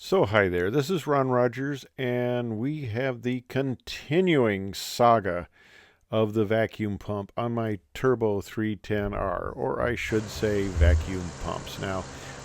So hi there, this is Ron Rogers, and we have the continuing saga of the vacuum pump on my Turbo 310R, or I should say vacuum pumps. Now,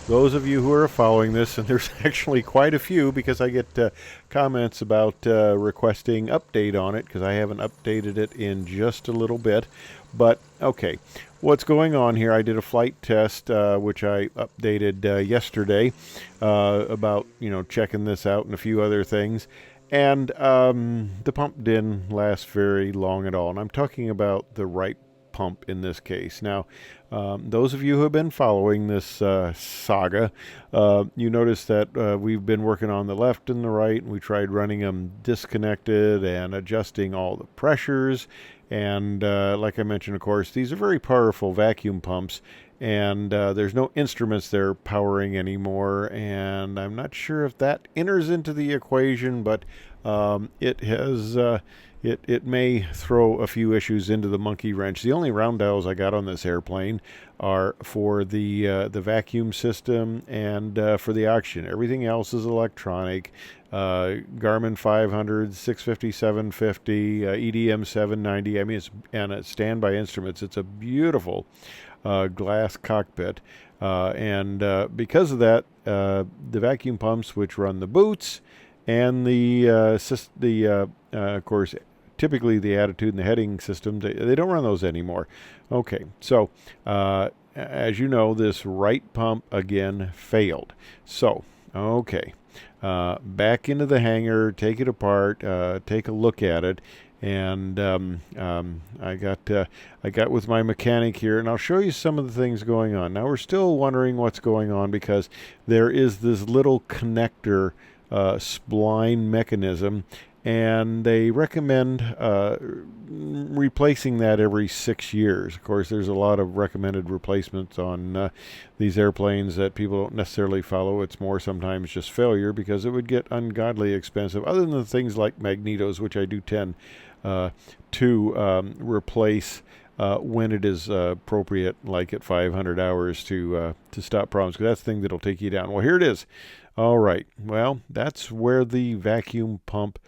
those of you who are following this, and there's actually quite a few because I get comments about requesting update on it because I haven't updated it in just a little bit. But okay, what's going on here? I did a flight test, which I updated yesterday about checking this out and a few other things. And the pump didn't last very long at all. And I'm talking about the right pump in this case. Now, those of you who have been following this saga, you notice that we've been working on the left and the right, and we tried running them disconnected and adjusting all the pressures. And like I mentioned, of course, these are very powerful vacuum pumps, and there's no instruments they're powering anymore, and I'm not sure if that enters into the equation, but it has it may throw a few issues into the monkey wrench. The only round dials I got on this airplane are for the vacuum system and for the oxygen. Everything else is electronic. Garmin 500, 650, 750, EDM 790. I mean, it's standby instruments. It's a beautiful glass cockpit, and because of that, the vacuum pumps, which run the boots, and of course, typically the attitude and the heading system, they don't run those anymore. Okay, so as you know, this right pump again failed. So, okay, back into the hangar, take it apart, take a look at it. And I got with my mechanic here, and I'll show you some of the things going on. Now, we're still wondering what's going on because there is this little connector spline mechanism, and they recommend replacing that every 6 years. Of course, there's a lot of recommended replacements on these airplanes that people don't necessarily follow. It's more sometimes just failure because it would get ungodly expensive, other than the things like magnetos, which I do tend to replace when it is appropriate, like at 500 hours to stop problems, because that's the thing that'll take you down. Well, here it is. All right. Well, that's where the vacuum pump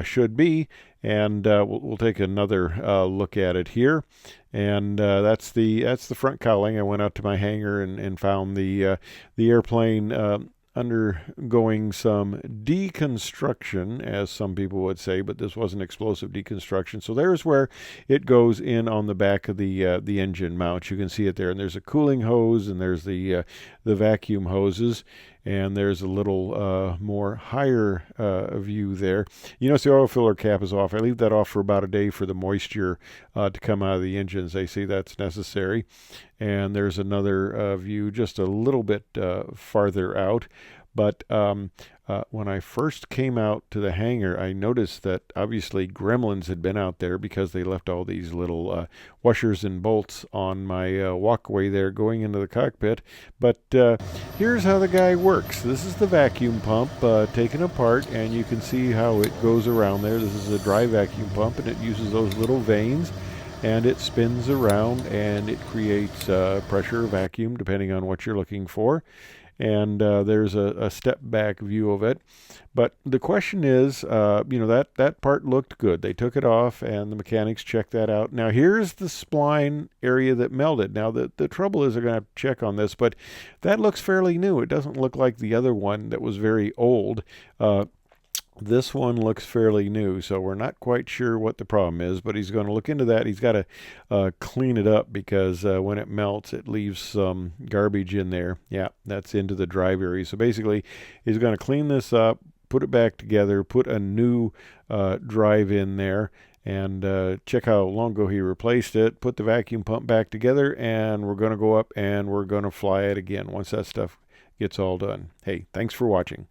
should be, and we'll take another look at it here. And that's the front cowling. I went out to my hangar and found the airplane undergoing some deconstruction, as some people would say, but this wasn't explosive deconstruction. So there's where it goes in on the back of the engine mount. You can see it there, and there's a cooling hose, and there's the vacuum hoses, and there's a little more higher view there. You notice the oil filler cap is off. I leave that off for about a day for the moisture to come out of the engines. They say that's necessary. And there's another view just a little bit farther out. But when I first came out to the hangar, I noticed that obviously gremlins had been out there because they left all these little washers and bolts on my walkway there going into the cockpit. But here's how the guy works. This is the vacuum pump taken apart, and you can see how it goes around there. This is a dry vacuum pump, and it uses those little vanes, and it spins around, and it creates pressure or vacuum depending on what you're looking for. And there's a step back view of it. But the question is, that part looked good. They took it off, and the mechanics checked that out. Now, here's the spline area that melted. Now, the trouble is they're going to have to check on this, but that looks fairly new. It doesn't look like the other one that was very old. This one looks fairly new, so we're not quite sure what the problem is, but he's going to look into that. He's got to clean it up because when it melts, it leaves some garbage in there. Yeah, that's into the drive area. So basically, he's going to clean this up, put it back together, put a new drive in there, and check how long ago he replaced it, put the vacuum pump back together, and we're going to go up and we're going to fly it again once that stuff gets all done. Hey, thanks for watching.